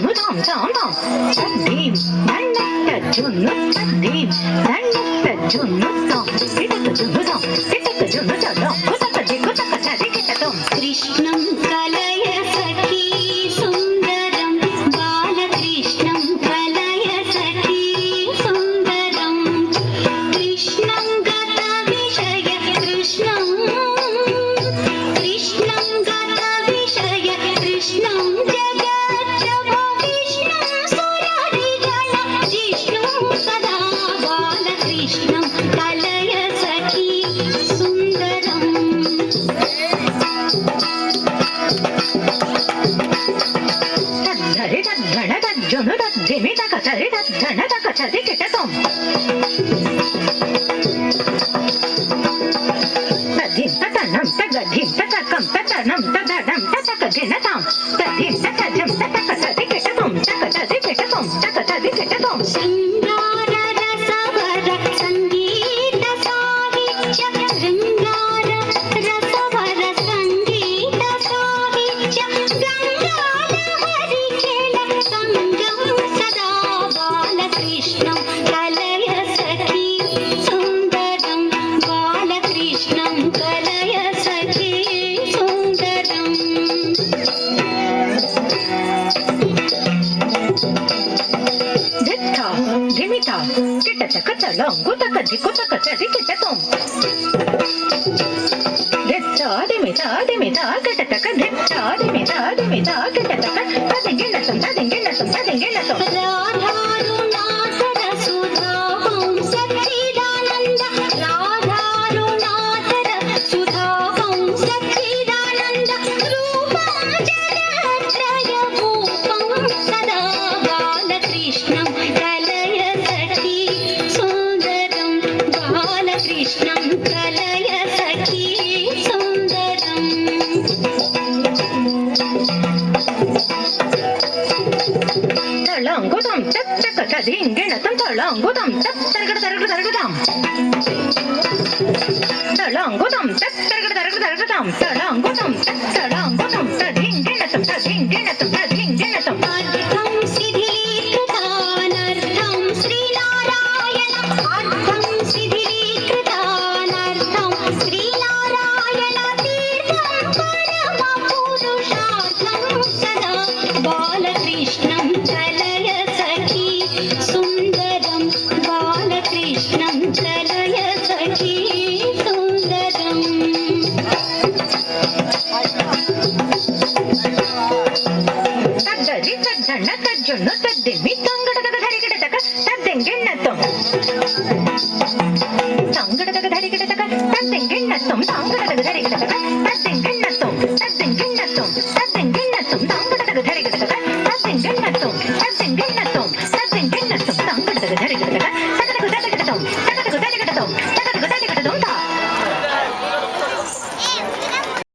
జున్ను తాం తాం తాం తద్దీం దండత జున్ను తద్దీం దండత జున్ను తాం కిటక జున్ను తాం కిటక జున్ను తాం కుతక దిక్కుతక చది కిటకం కృష్ణం కలయ సఖీ సుందరం బాలకృష్ణం కలయ సఖీ సుందరం కృష్ణం గత విషయ కృష్ణం కృష్ణం గత విషయ కృష్ణం జగత్ప్రభ విష్ణుం సురరిగణ జిష్ణుం సదా బాలకృష్ణం కలయ సఖీ సుందరం తద్ధరి తద్ధణ తజ్జును తద్ధిమి తక చరి తద్ధణ తక చది కిటకం తద్ధిం తతనం తగధిం తతకం తతనం తదడం తతక జినతాం తద్ధిం తతజం తతక చది కిటకం తక చది కిటకం తక చది కిటకం శృంగార రసవర సంగీత సాహిత్య శృంగార రసవర సంగీత సాహిత్య గంగాలహరి ఖేళ సంగం సదా బాలకృష్ణం కలయ సఖీ సుందరం బాలకృష్ణం కలయ సఖీ సుందరం దిత్త ధిమిత కిటచక చలంగు తక దిక్కుతక చది కిటకం దిత్త ధిమిత ధిమిత కిటచక దిత్త ధిమిత ధిమిత కిటచక తదింగిణతం తదింగిణతం తదింగిణతం రాధారుణాధర సుధావం సచ్చిదానంద రాధారుణాధర సుధావం సచ్చిదానంద రూపం జగత్రయ భూపం సదా బాలకృష్ణం కలయ సఖీ సుందరం బాలకృష్ణం కలయ సఖీ సుందరం తళంగుతం తత్తక తదింగిణతం తళంగుతం తత్తరగడ తరగడ తరగదాం తళంగుతం తత్తరగడ తరగడ తరగదాం తళంగుతం తళంగుతం తదింగిణతం తదింగిణతం తదింగిణతం అర్థం శిథిలీకృతానర్థం శ్రీనారాయణ అర్థం శిథిలీకృతానర్థం శ్రీనారాయణ తీర్థం పరమ పురుషార్థం సదా బాలకృష్ణం కలయ సఖీ సుందరం బాలకృష్ణం కలయ సఖీ సుందరం తద్దరి తద్దణ తజ్జును తద్దిమి తంగడదగ ధరిగిడదగ తద్దెంగిణతం తంగడదగ ధరిగిడదగ తద్దెంగిణతం తంగడదగ ధరిగిడదగ తద్దెంగిణతం